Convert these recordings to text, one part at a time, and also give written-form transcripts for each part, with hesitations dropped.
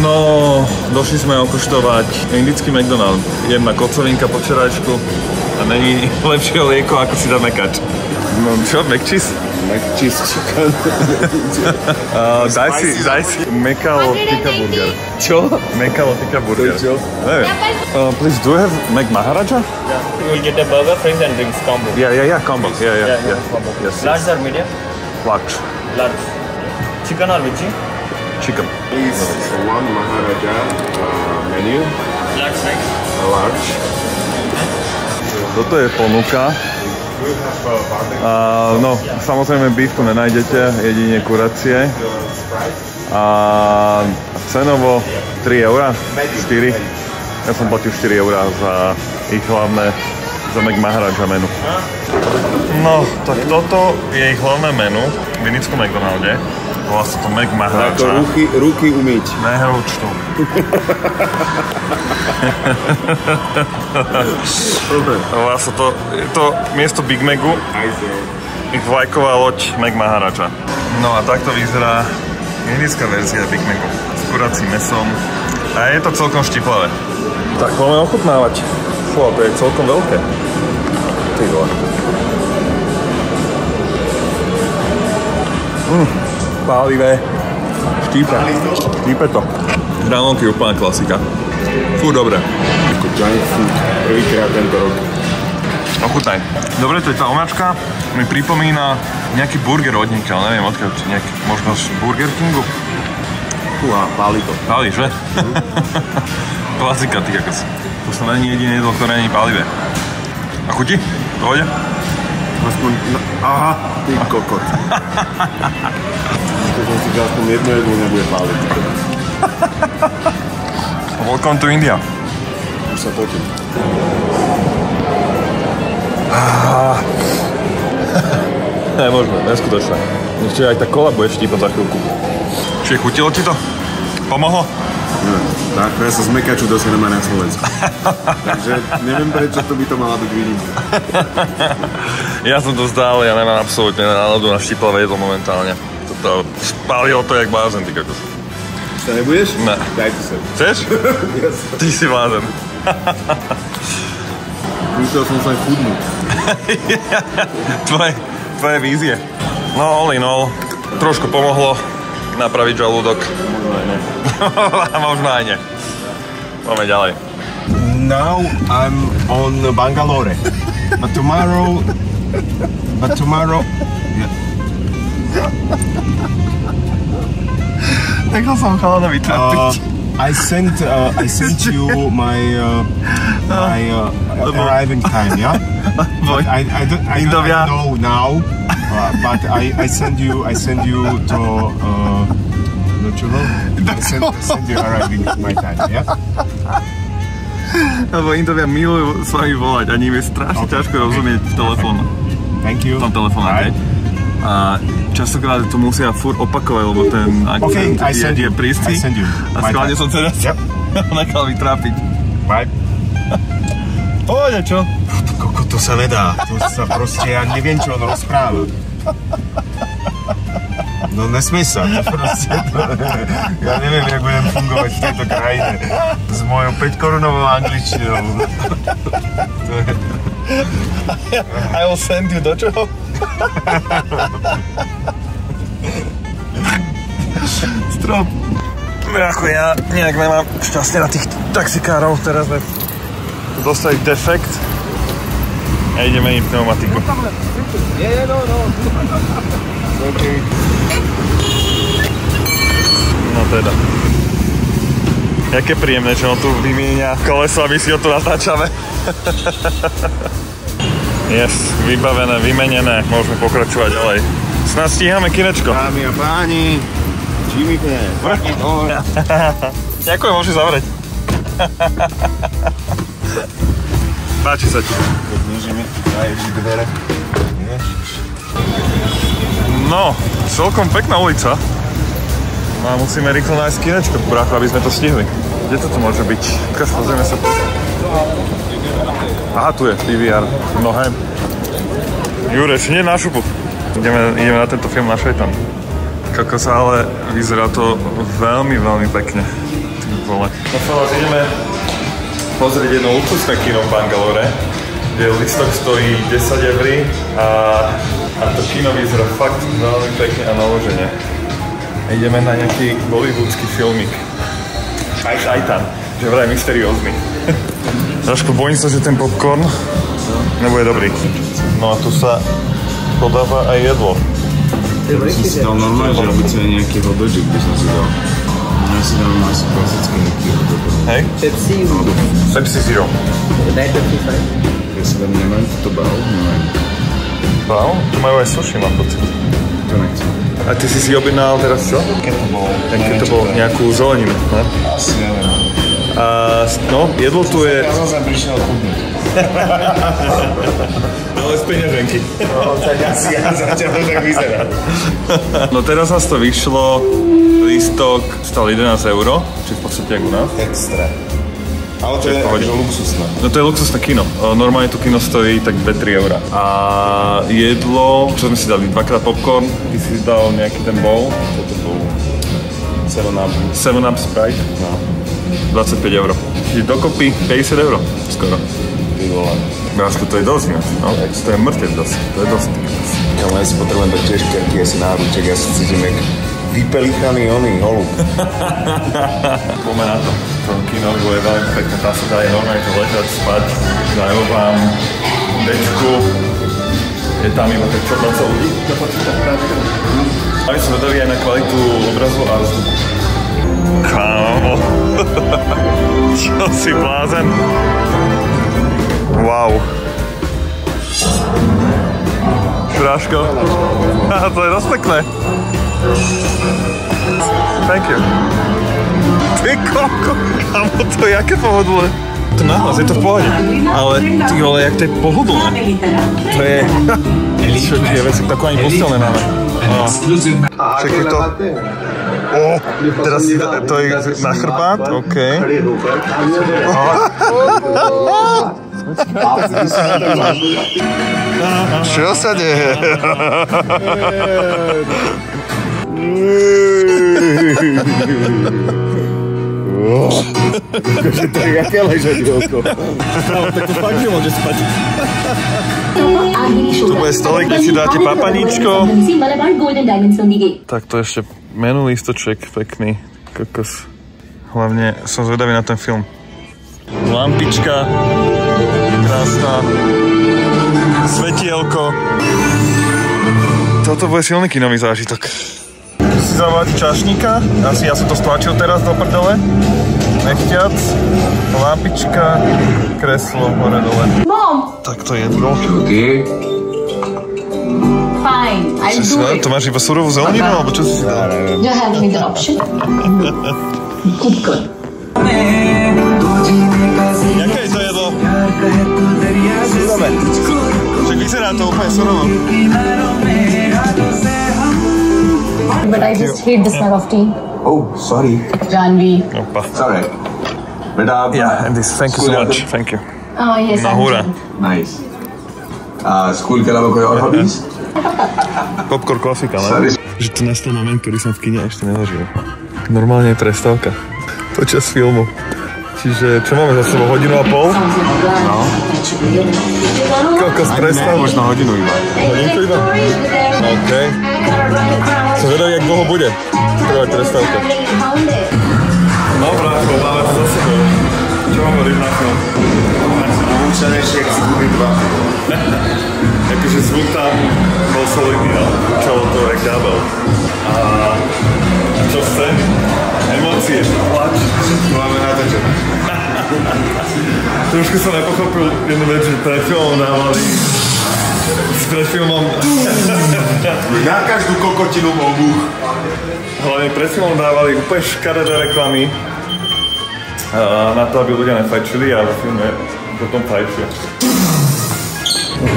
No, došli sme okoštovať indický McDonald. Jedna kocovinka po včerajšku a není lepšieho lieku, ako si dá mekač. No čo, McCheese? McCheese chicken. Daj si Mekalo Tikka Burger. Čo? Mekalo Tikka Burger. Čo? Neviem. Please, do you have Mac Maharaja? Yeah. You will get a burger, fries and drinks combo. Yeah, combo. Yeah. Combo. Yes. Large or medium? Large. Large. Chicken or veggie? Chicken. Please, one Maharaja menu. Large size. Large. Toto je ponuka. No, samozrejme beef tu nenájdete, jedine kuracie. A cenovo 3 €, 4. Ja som platil 4 € za ich hlavné, za Mac Maharaja menu. No, tak toto je ich hlavné menu v indickom McDonalde. Volá sa to Mac Maharaja. Ako ruky umyť. Nehruč tu. Volá sa to, je to miesto Big Macu, ich vlajková loď Mac Maharaja. No a takto vyzerá indická verzia Big Macu s kuracím mesom a je to celkom štiplavé. Tak poďme ochutnávať. Fú, to je celkom veľké. Ty vole. Pálivé. Štípe to. Hranolky je úplná klasika. Fú, dobre. Ako junk food. Prvýkrát tento rok. Ochutnaj. Dobre, to je tá omáčka. Mi pripomína nejaký burger od niekiaľ, neviem odkiaľ, nejaký, možno z Burger Kingu. Fú, a páli to. Páli, že? Klasika, ty kakos. To sa není jediné jedlo, ktoré není pálivé. A chutí? Pohode? Aspoň, aha, ty kokot. To som si dal, aspoň jedno jedlo nebude páliť. Welcome to India. Už sa potím. Nemožné, neskutočné. Ešte aj tá kola bude štípať za chvíľku. Čiže chutilo ti to? Pomohlo? Tak, ja sa z mekaču dostaneme na Slovensku. Takže neviem, prečo to by to mala byť výnimka. Ja som to vzdal, ja nemám absolútne náladu na štíplavé jedlo momentálne. Toto spálilo to jak blázen, ty kakos. Sa nebudeš? Ne. Daj to sem. Chceš? Yes. Ty si blázen. Musel som sa aj chudnúť. Tvoje vízie. No, all in all, trošku pomohlo napraviť žalúdok. Možno aj ne. Možno aj ne. Poďme ďalej. Now I'm on Bangalore. But tomorrow... Yeah. Nechal som chalana vytrapiť. I sent you my arriving time, yeah. But I don't know now, but I send you to send you arriving my time, yeah. Lebo Indovia milujú s vami volať a ním je strašne ťažko rozumieť v telefónu. Thank you. V tom telefonáte. A častokrát to musia furt opakovať, lebo ten akcent je prísty. A skladne som teraz nechal vytrápiť. Bye. Pohode, čo? Koko, to sa nedá. To sa proste, ja neviem, čo on rozpráva. No nesmí sa, proste. Ja neviem, jak budem fungovať v tejto krajine. S mojou 5-korunovou angličtinou. I will send you do čoho? Strop. Ako ja nejak nemám šťastie na tých taxikárov, teraz sme dostali defekt a ideme im pneumatiku. No teda. Jaké príjemné, že on tu vymieňa koleso a my si ho tu natáčame. Yes, vybavené, vymenené, môžeme pokračovať ďalej. Snad stíhame kinečko. Dámy a páni, Jimmyke, ďakujem, môžeš zavrieť. Páči sa ti. Nežíme, daježi dvere. No, celkom pekná ulica. No a musíme rýchlo nájsť kinečko, brácho, aby sme to stihli. Kde to tu môže byť? Ukáž, pozrieme sa. Aha, tu je PVR. Nohem. Jureš, nie na šupu. Ideme na tento film na Šejtan. Kokos, ale vyzerá to veľmi, veľmi pekne. vole. No sa vás ideme pozrieť jedno luxusné kino v Bangalore, kde listok stojí 10 € a to kino vyzerá fakt veľmi pekne a naložene. Ideme na nejaký bollywoodský filmik. Aj tam, že vraj mysteriózny. Trošku bojím sa, že ten popcorn nebude dobrý. No a tu sa podáva aj jedlo. Ja som si dal normálne, že obyčajne nejaký hotdogík by som si dal. Ja si dám asi klasický nejaký hotdog. Hej? Pepsi Zero. Ja si dám, nemám to bao? Nemám. Bao? Tu majú aj sushi, mám pocit. To nechcem. A ty si objednal teraz čo? Kettlebell. Nejakú zeleninu, ne? Asi neviem. No, jedlo tu je... Ja som sa prišiel chudnúť. Ale z peňaženky. No, tak asi ja zatiaľ to tak vyzerá. No teraz nás to vyšlo, lístok stal 11 €, či v podstate jak u nás. Extra. Ale to je akože luxusné. No to je luxusné kino. Normálne to kino stojí tak 2-3 €. A jedlo, čo sme si dali? Dvakrát popcorn, ty si dal nejaký ten bowl. Toto bol 7-Up. 7-Up Sprite. No. 25 €. Čiže dokopy 50 € skoro. Ty vole. Bráško, to je dosť, no. To je mŕtev dosť. To je dosť. Ja len si potrebujem dať tiež kerky, ja si náruček, ja si cítim jak vypelichaný oný holub. Poďme na to. To kino je veľmi pekné, tam sa dá aj normálne to ležať, spať. Dajú vám dečku. Je tam iba tak čo 20 ľudí. Oni sa dodali aj na kvalitu obrazu a zvuku. Kámo. Čo si blázen? Wow. Práško. To je dosť pekné. Thank you. Ty koko, kámo, to je jaké pohodlné. To nahlas, je to v pohode. Ale ty vole, jak to je pohodlné. To je... Čo je veci, takú ani postel nemáme. Čekaj to. Teraz to je na chrbát, OK. Čo sa deje? Akože to je jaké ležať, Vilko. Tak to fakt nemôže spať. Tu bude stolik, kde si dáte papaníčko. Tak to ešte menu listoček pekný. Kokos. Hlavne som zvedavý na ten film. Lampička. Krásna. Svetielko. Toto bude silný kinový zážitok. Si zavolať čašníka. Ja som to stlačil teraz do prdele. Nechťac. Lampička. Kreslo hore dole. Mom! Tak to jedlo. Okay. Fine, I'll do it. To máš iba surovú zeleninu, alebo čo si dal? You have me the option. Good. Jaké je to jedlo? Surové. Však vyzerá to úplne surovo. But I just hate the smell of tea. Oh, sorry. Janvi. Opa. Sorry. Beta, Yeah, and this, thank you so much. Thank you. Oh, yes. Nahura. Nice. School ke labo your hobbies? Popcorn klasika, Sorry. ne? Že to nastal moment, ktorý som v kine ešte nezažil. Normálne je prestávka. Počas filmu. Čiže, čo máme za sebou? Hodinu a pol? No. Koľko z prestav? Možno hodinu iba. Hodinku iba? OK. Som vedavý, jak dlho bude trvať prestávka. No, brácho, máme to za sebou. Čo mám hovoriť na film? Naučenejšie, jak si kúpi dva. Akože zvuk tam bol solidný, no. Čalo to jak ďábel. A čo chce? Emócie, plač. Všetko máme natočené. Trošku som nepochopil jednu vec, že pred filmom dávali... Pred filmom... Na každú kokotinu bol búch. Hlavne pred filmom dávali úplne škaredé reklamy na to, aby ľudia nefajčili a vo filme potom fajčia.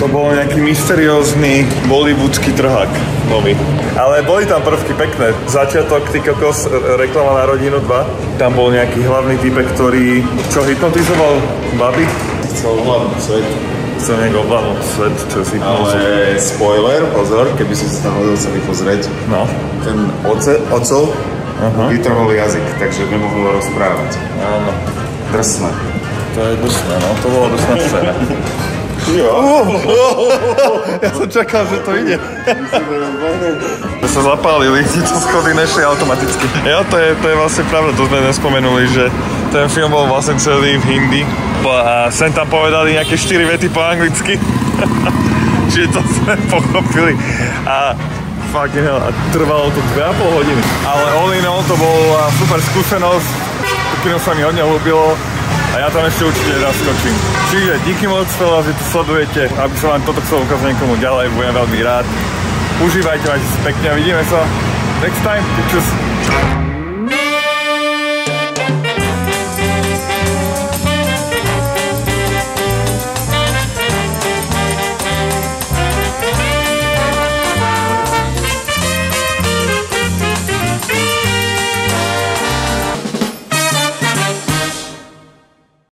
To bol nejaký mysteriózny bollywoodský trhák nový. Ale boli tam prvky pekné. Začiatok, ty kokos, reklama na rodinu 2. Tam bol nejaký hlavný typek, ktorý čo hypnotizoval baby. Chcel ovládnuť svet. Chcel nejak ovládnuť svet, čo si Ale spoiler, pozor, keby si sa tam hodil sa mi pozrieť. No. Ten ocel vytrhol jazyk, takže nemohol rozprávať. Áno. Drsné. To je drsné, no. To bolo drsná scéna. Ja som čakal, že to ide. My sa zapálili, tieto schody nešli automaticky. Ja, to je vlastne pravda, to sme nespomenuli, že ten film bol vlastne celý v hindi a sem tam povedali nejaké 4 vety po anglicky. Čiže to sme pochopili a fucking hell, a trvalo to 2,5 hodiny. Ale all in all to bola super skúsenosť, to kino sa mi hodne ľúbilo. A ja tam ešte určite raz skočím. Čiže díky moc veľa, že to sledujete. Aby som vám toto chcel ukázať niekomu ďalej, budem veľmi rád. Užívajte, majte sa pekne a vidíme sa next time. Čus.